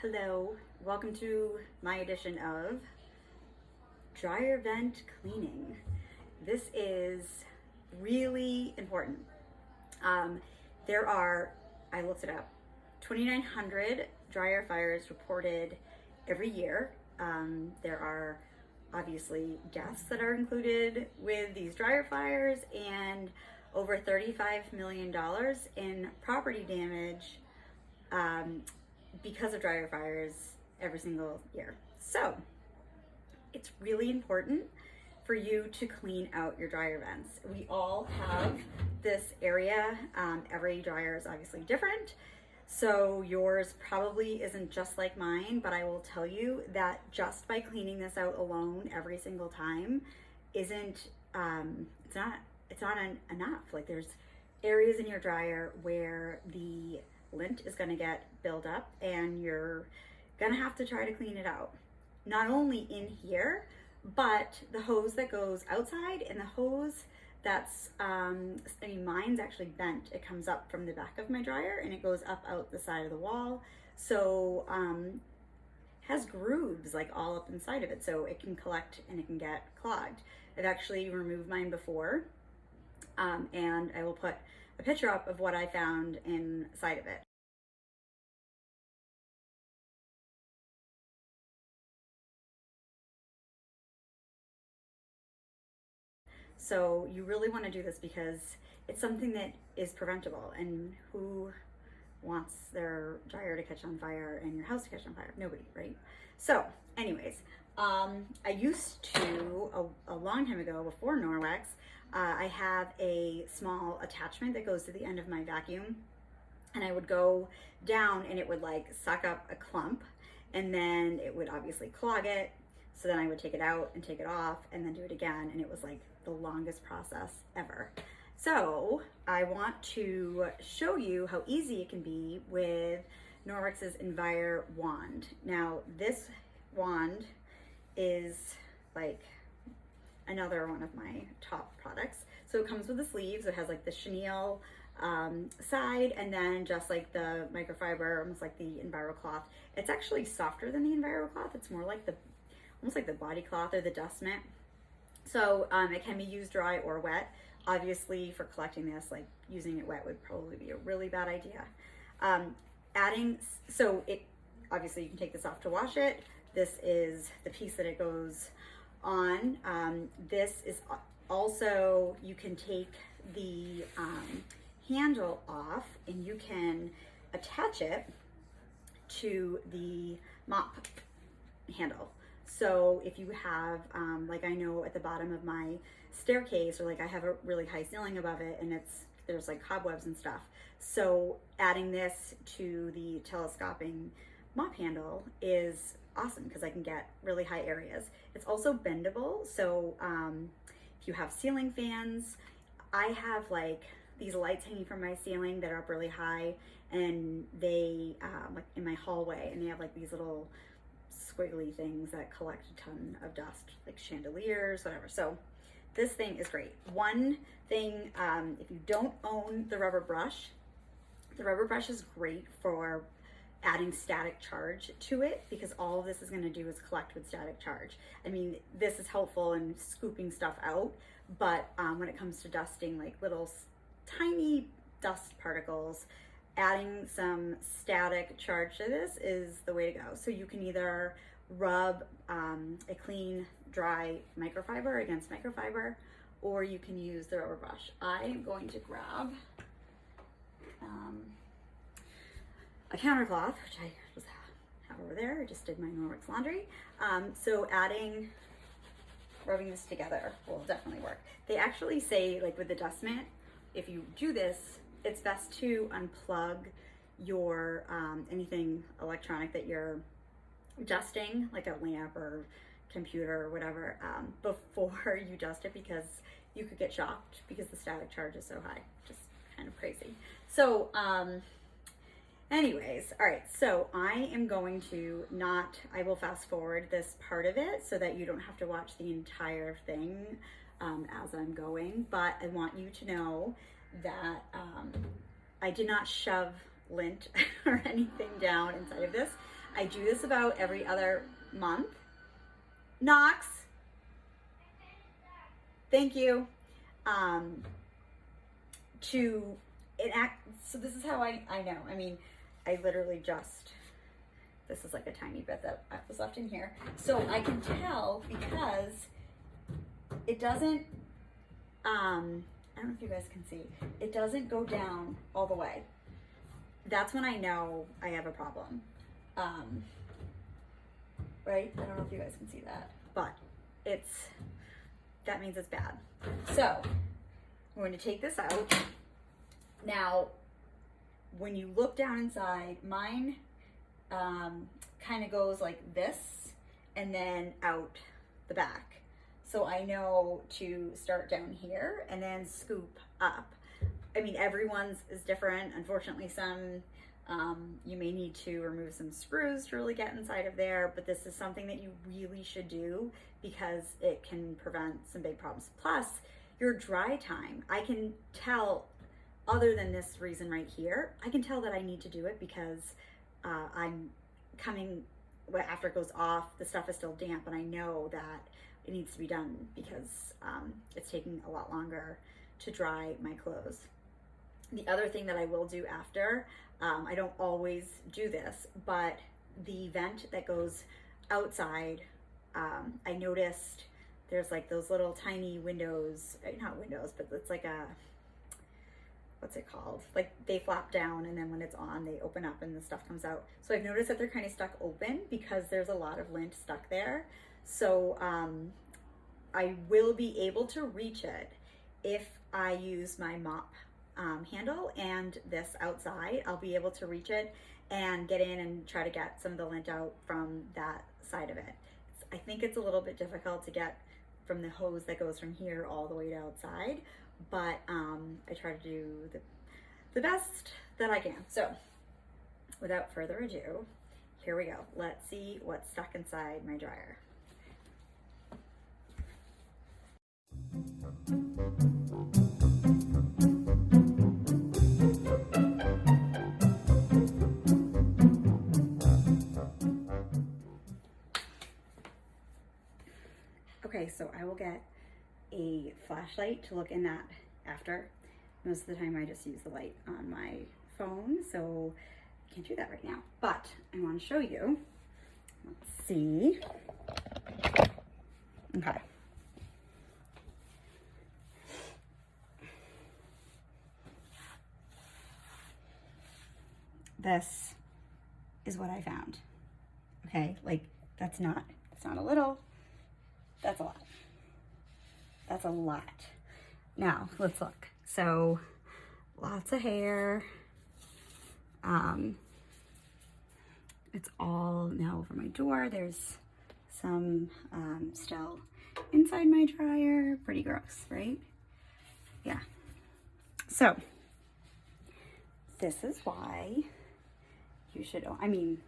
Hello, welcome to my edition of dryer vent cleaning. This is really important. There are, I looked it up, 2,900 dryer fires reported every year. There are obviously deaths that are included with these dryer fires and over $35 million in property damage because of dryer fires every single year. So it's really important for you to clean out your dryer vents. We all have this area. Every dryer is obviously different. So yours probably isn't just like mine, but I will tell you that just by cleaning this out alone every single time isn't, it's not enough. Like there's areas in your dryer where the lint is going to get built up and you're going to have to try to clean it out. Not only in here, but the hose that goes outside and the hose that's, mine's actually bent. It comes up from the back of my dryer and it goes up out the side of the wall. So, has grooves like all up inside of it. So it can collect and it can get clogged. I've actually removed mine before. And I will put a picture up of what I found inside of it. So you really want to do this because it's something that is preventable, and who wants their dryer to catch on fire and your house to catch on fire? Nobody, right? So anyways, I used to, a long time ago before Norwex, I have a small attachment that goes to the end of my vacuum, and I would go down and it would like suck up a clump, and then it would obviously clog it. So then I would take it out and take it off and then do it again, and it was like the longest process ever. So I want to show you how easy it can be with Norwex's Envir wand. Now this wand is like another one of my top products. So it comes with the sleeves. It has like the chenille side, and then just like the microfiber, almost like the Enviro cloth. It's actually softer than the Enviro cloth. It's more like almost like the body cloth or the dust mitt. So it can be used dry or wet. Obviously for collecting this, like using it wet would probably be a really bad idea. So it, obviously you can take this off to wash it. This is the piece that it goes on. This is also, you can take the handle off and you can attach it to the mop handle. So if you have, like I know at the bottom of my staircase, or like I have a really high ceiling above it and there's like cobwebs and stuff. So adding this to the telescoping mop handle is awesome because I can get really high areas. It's also bendable. So if you have ceiling fans, I have like these lights hanging from my ceiling that are up really high, and they like in my hallway, and they have like these little squiggly things that collect a ton of dust, like chandeliers, whatever. So this thing is great. One thing, if you don't own the rubber brush is great for adding static charge to it, because all of this is going to do is collect with static charge. I mean, this is helpful in scooping stuff out, but when it comes to dusting like little tiny dust particles, adding some static charge to this is the way to go. So you can either rub a clean, dry microfiber against microfiber, or you can use the rubber brush. I am going to grab a counter cloth, which I just have over there. I just did my Norwex laundry. So rubbing this together will definitely work. They actually say, like with the dust mitt, if you do this, it's best to unplug your anything electronic that you're dusting, like a lamp or computer or whatever, before you dust it, because you could get shocked because the static charge is so high. Just kind of crazy. So anyways, all right, so I am going to I will fast forward this part of it so that you don't have to watch the entire thing as I'm going, but I want you to know that I did not shove lint or anything down inside of this. I do this about every other month. Knox. Thank you. So this is how I know. I mean, I literally just, this is like a tiny bit that was left in here. So I can tell because it doesn't, I don't know if you guys can see, it doesn't go down all the way. That's when I know I have a problem. Right? I don't know if you guys can see that, but that means it's bad. So we're going to take this out. Now, when you look down inside, mine kind of goes like this and then out the back. So I know to start down here and then scoop up. I mean, everyone's is different. Unfortunately, some you may need to remove some screws to really get inside of there, but this is something that you really should do because it can prevent some big problems. Plus, your dry time, I can tell, other than this reason right here, I can tell that I need to do it because I'm coming, after it goes off, the stuff is still damp, and I know that it needs to be done because it's taking a lot longer to dry my clothes. The other thing that I will do after, I don't always do this, but the vent that goes outside, I noticed there's like those little tiny windows, not windows, but it's like a, what's it called? Like they flap down and then when it's on, they open up and the stuff comes out. So I've noticed that they're kind of stuck open because there's a lot of lint stuck there. So I will be able to reach it if I use my mop handle and this outside. I'll be able to reach it and get in and try to get some of the lint out from that side of it. I think it's a little bit difficult to get from the hose that goes from here all the way to outside, but I try to do the best that I can. So without further ado, here we go. Let's see what's stuck inside my dryer. Okay, so I will get a flashlight to look in that after. Most of the time I just use the light on my phone, so I can't do that right now. But I want to show you. Let's see. Okay. This is what I found. Okay, like it's not a little, that's a lot. That's a lot. Now, let's look. So, lots of hair. It's all now over my door. There's some still inside my dryer. Pretty gross, right? Yeah. So, this is why you should, I mean,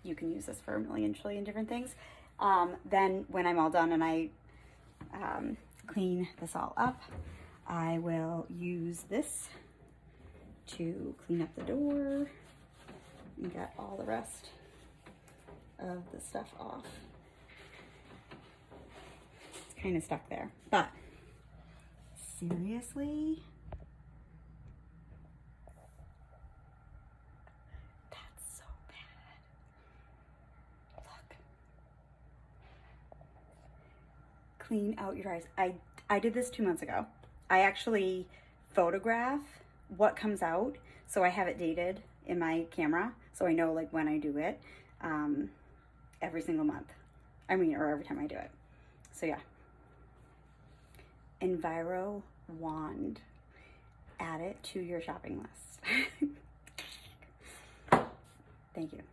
you can use this for a million trillion different things. Then when I'm all done and I clean this all up, I will use this to clean up the door and get all the rest of the stuff off. It's kind of stuck there, but seriously, that's so bad. Look. Clean out your eyes. I did this 2 months ago. I actually photograph what comes out, so I have it dated in my camera, so I know like when I do it, every single month. I mean, or every time I do it. So yeah. Enviro wand. Add it to your shopping list. Thank you.